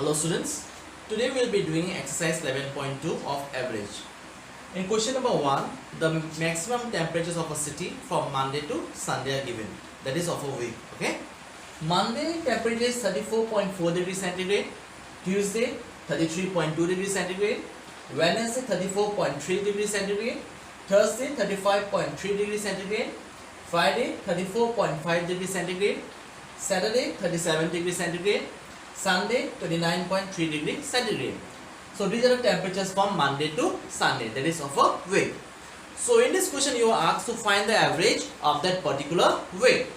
Hello students, today we will be doing exercise 11.2 of average. In question number 1, the maximum temperatures of a city from Monday to Sunday are given, that is of a week. Okay, Monday temperature is 34.4 degrees centigrade, Tuesday 33.2 degrees centigrade, Wednesday 34.3 degrees centigrade, Thursday 35.3 degrees centigrade, Friday 34.5 degrees centigrade, Saturday 37 degrees centigrade, Sunday 29.3 degrees centigrade. So these are the temperatures from Monday to Sunday, that is of a week. So in this question you are asked to find the average of that particular week,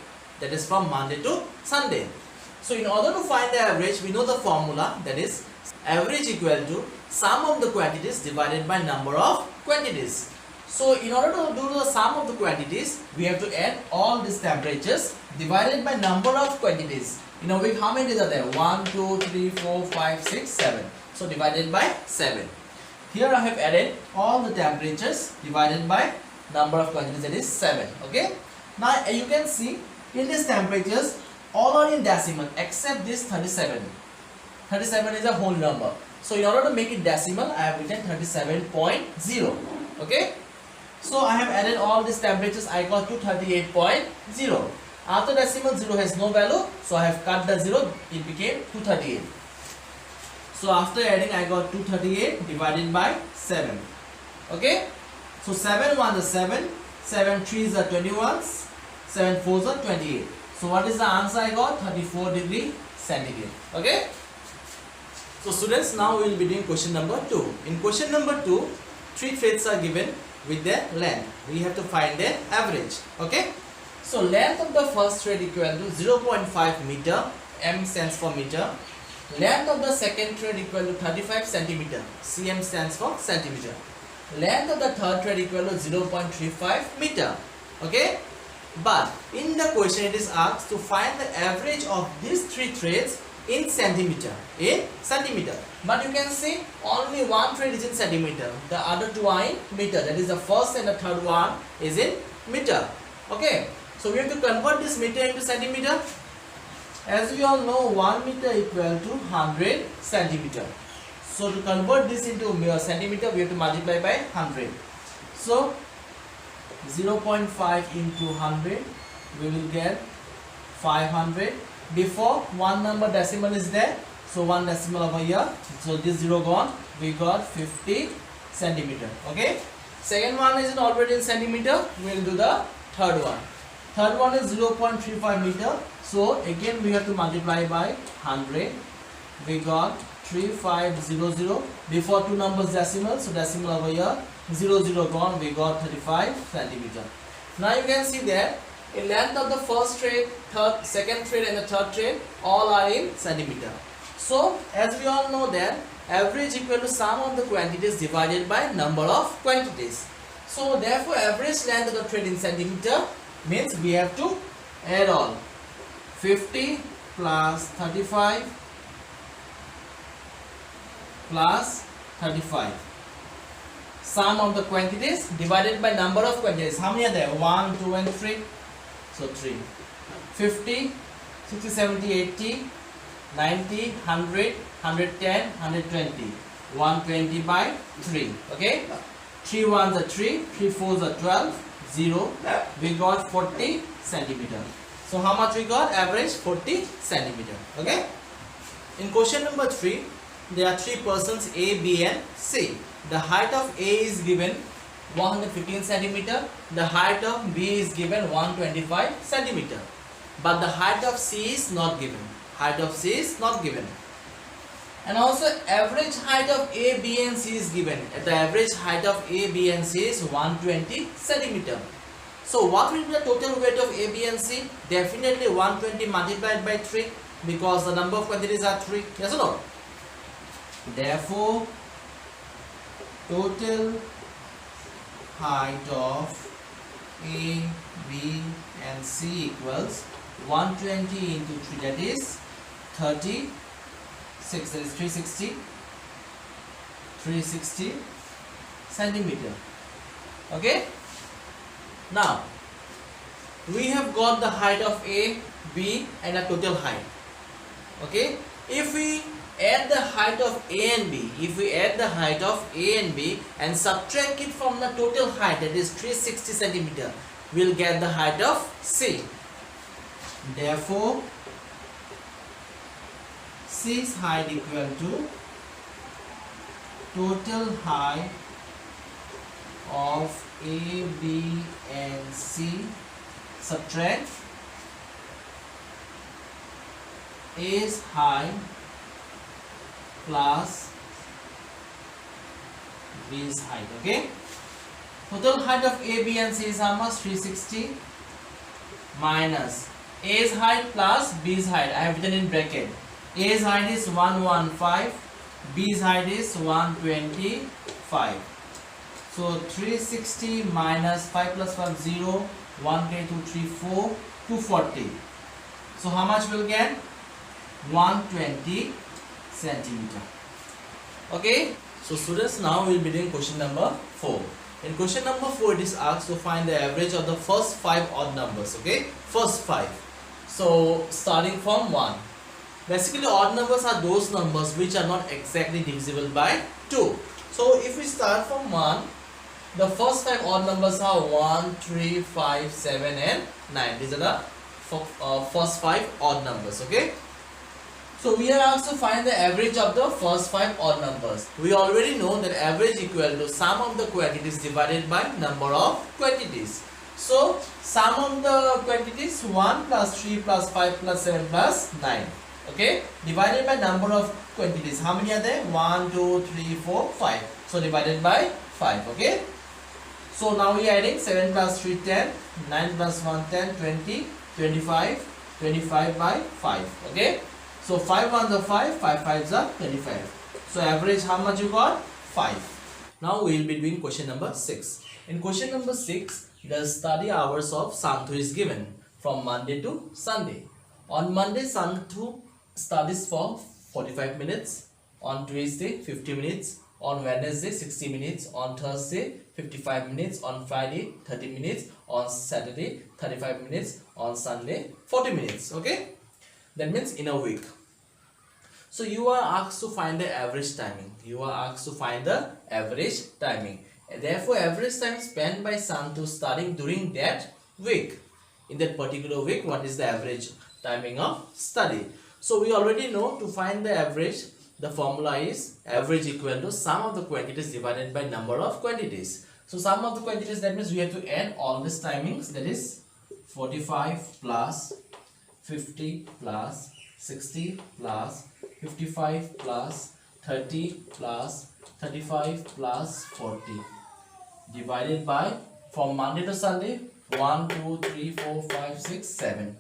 that is from Monday to Sunday. So in order to find the average, we know the formula, that is average equal to sum of the quantities divided by number of quantities. So in order to do the sum of the quantities, we have to add all these temperatures divided by number of quantities. In a week, how many days are there? 1, 2, 3, 4, 5, 6, 7. So divided by 7. Here I have added all the temperatures divided by number of quantities, that is 7. Okay. Now you can see in these temperatures all are in decimal except this 37. 37 is a whole number. So in order to make it decimal, I have written 37.0. Okay. So I have added all these temperatures. I got to 38.0. After decimal, 0 has no value, so I have cut the 0, it became 238. So after adding, I got 238 divided by 7. Okay, so 7 1 is 7, 7 3s are 21, 7 4s are 28. So what is the answer I got? 34 degree centigrade. Okay, so students, now we will be doing question number 2. In question number 2, 3 threads are given with their length. We have to find their average. Okay. So length of the first thread equal to 0.5 meter, m stands for meter. Length of the second thread equal to 35 centimeter, cm stands for centimeter. Length of the third thread equal to 0.35 meter. Okay. But in the question it is asked to find the average of these 3 threads in centimeter. In centimeter. But you can see only one thread is in centimeter. The other two are in meter. That is the first and the third one is in meter. Okay. So we have to convert this meter into centimeter. As we all know, 1 meter equal to 100 centimeter. So to convert this into centimeter, we have to multiply by 100. So 0.5 into 100, we will get 500. Before one number decimal is there, so one decimal over here. So this 0 gone. We got 50 centimeter. Okay. Second one is already in centimeter. We will do the third one. Third one is 0.35 meter. So again we have to multiply by 100. We got 3500. Before two numbers decimal, so decimal over here. 0 gone. We got 35 centimeter. Now you can see that in length of the first thread, second thread and the third thread, all are in centimeter. So as we all know that average equal to sum of the quantities divided by number of quantities. So therefore average length of the thread in centimeter means we have to add all 50 plus 35 plus 35. Sum of the quantities divided by number of quantities. How many are there? 1, 2 and 3. So 3. 50, 60, 70, 80, 90, 100, 110, 120. 120 by 3. Okay. 3 ones are 3, 3 fours are 12. 0, we got 40 centimeter. So how much we got? Average 40 centimeter. Okay. In question number 3, there are 3 persons A, B and C. The height of A is given 115 centimeter. The height of B is given 125 centimeter. But the height of C is not given. Height of C is not given. And also average height of A, B and C is given. The average height of A, B and C is 120 centimeter. So what will be the total weight of A, B and C? Definitely 120 multiplied by 3, because the number of quantities are 3. Yes or no? Therefore total height of A, B and C equals 120 into 3, that is 36, that is 360 centimeter. Okay. Now we have got the height of A, B and a total height. Okay. If we add add the height of A and B, if we add the height of A and B and subtract it from the total height, that is 360 centimeter, we'll get the height of C. Therefore, C's height equal to total height of A, B and C, subtract A's height plus B's height. Okay, total height of A, B and C is how much? 360 minus A's height plus B's height. I have written in bracket. A's height is 115, B's height is 125. So 360 minus 5 plus 5 0, 1 K 2 3 4, 240. So how much will get? 120 centimeter. Okay, so students, now we will be doing question number 4. In question number 4, it is asked to find the average of the first 5 odd numbers. Okay, first 5. So starting from 1. Basically, odd numbers are those numbers which are not exactly divisible by 2. So if we start from 1, the first 5 odd numbers are 1, 3, 5, 7 and 9. These are the first 5 odd numbers. Okay. So we are asked to find the average of the first 5 odd numbers. We already know that average equal to sum of the quantities divided by number of quantities. So sum of the quantities 1 plus 3 plus 5 plus 7 plus 9. Okay, divided by number of quantities. How many are there? 1, 2, 3, 4, 5. So divided by 5. Okay. So now we are adding 7 plus 3 10, 9 plus 1 10, 20, 25, 25 by 5. Okay. So 5 ones are 5, 5 fives are 25. So average how much you got? 5. Now we will be doing question number 6. In question number 6, the study hours of Santhu is given from Monday to Sunday. On Monday, Santhu studies for 45 minutes. On Tuesday, 50 minutes. On Wednesday, 60 minutes. On Thursday, 55 minutes. On Friday, 30 minutes. On Saturday, 35 minutes. On Sunday, 40 minutes. Okay. That means in a week. So you are asked to find the average timing. You are asked to find the average timing. And therefore, average time spent by Santhu studying during that week. In that particular week, what is the average timing of study? So we already know to find the average, the formula is average equal to sum of the quantities divided by number of quantities. So sum of the quantities, that means we have to add all these timings, that is 45 plus 50 plus 60 plus 55 plus 30 plus 35 plus 40 divided by, from Monday to Sunday, 1 2 3 4 5 6 7.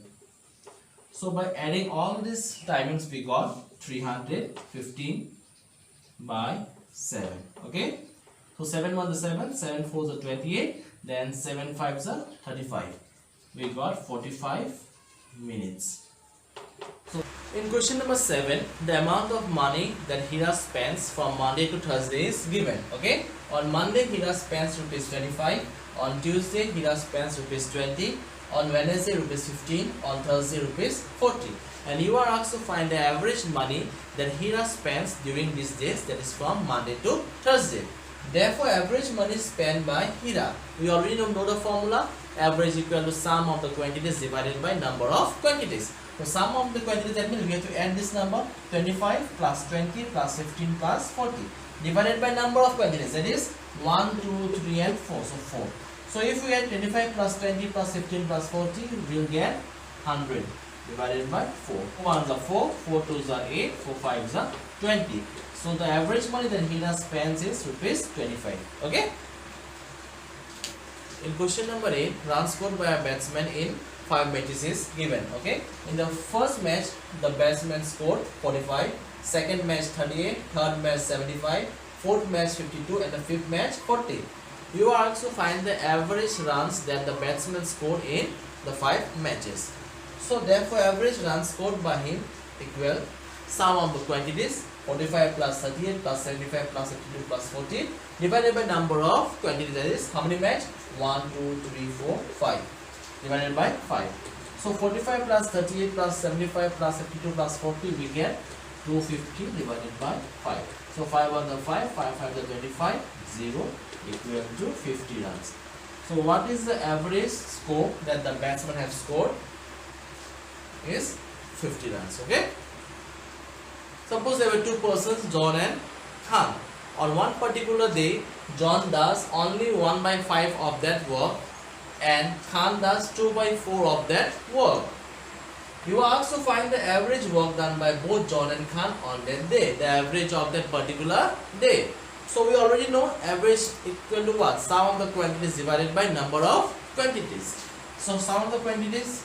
So by adding all these timings, we got 315 by 7. Okay, so 7 1 is 7, 7 4 is 28, then 7 5 is 35. We got 45 minutes. So in question number 7, the amount of money that Hira spends from Monday to Thursday is given. Okay, on Monday Hira spends rupees 25, on Tuesday Hira spends rupees 20, on Wednesday rupees 15, on Thursday rupees 40. And you are asked to find the average money that Hira spends during these days, that is from Monday to Thursday. Therefore, average money spent by Hira, we already know the formula, average equal to sum of the quantities divided by number of quantities. So sum of the quantities, that means we have to add this number 25 plus 20 plus 15 plus 40 divided by number of quantities, that is 1, 2, 3 and 4. So 4. So if we add 25 plus 20 plus 15 plus 40, we will get 100 divided by 4. 4 1s are 4, 4 2s are 8, 4 5s are 20. So the average money that Hira spends is rupees 25. Okay. In question number 8, runs scored by a batsman in 5 matches is given. Okay. In the first match, the batsman scored 45. Second match 38. Third match 75. Fourth match 52, and the fifth match 40. You are asked to find the average runs that the batsman scored in the 5 matches. So therefore, average runs scored by him equal sum of the quantities 45 plus 38 plus 75 plus 52 plus 40 divided by number of quantities, that is how many match? 1, 2, 3, 4, 5 divided by 5. So 45 plus 38 plus 75 plus 52 plus 40, we get 250 divided by 5. So 5 on the 5, 5 5 the 25, 0 equal to 50 runs. So what is the average score that the batsman have scored? Is 50 runs. Okay. Suppose there were two persons, John and Khan. On one particular day, John does only 1/5 of that work and Khan does 2/4 of that work. You are asked to find the average work done by both John and Khan on that day, the average of that particular day. So we already know average equal to what? Sum of the quantities divided by number of quantities. So sum of the quantities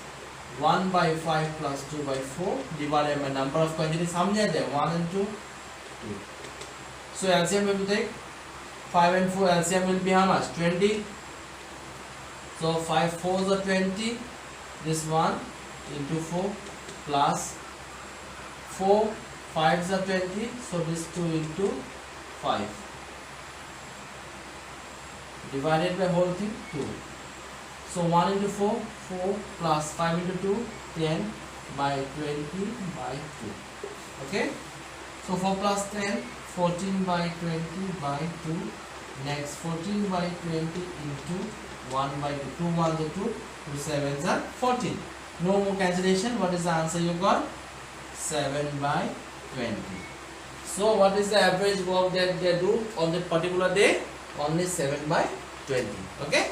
1/5 plus 2/4 divided by number of quantities. How many are there? 1 and 2? 2. So LCM will take 5 and 4. LCM will be how much? 20. So 5 4s are 20. This one into 4 plus 4 5s are 20. So this 2 into 5 divided by whole thing 2. So 1 into 4, 4 plus 5 into 2, 10 by 20 by 2. Okay. So 4 plus 10, 14 by 20 by 2. Next 14 by 20 into 1 by 2. 2 1 to 2, 2 7s are 14. No more cancellation. What is the answer you got? 7 by 20. So what is the average work that they do on that particular day? Only 7 by 20. Okay.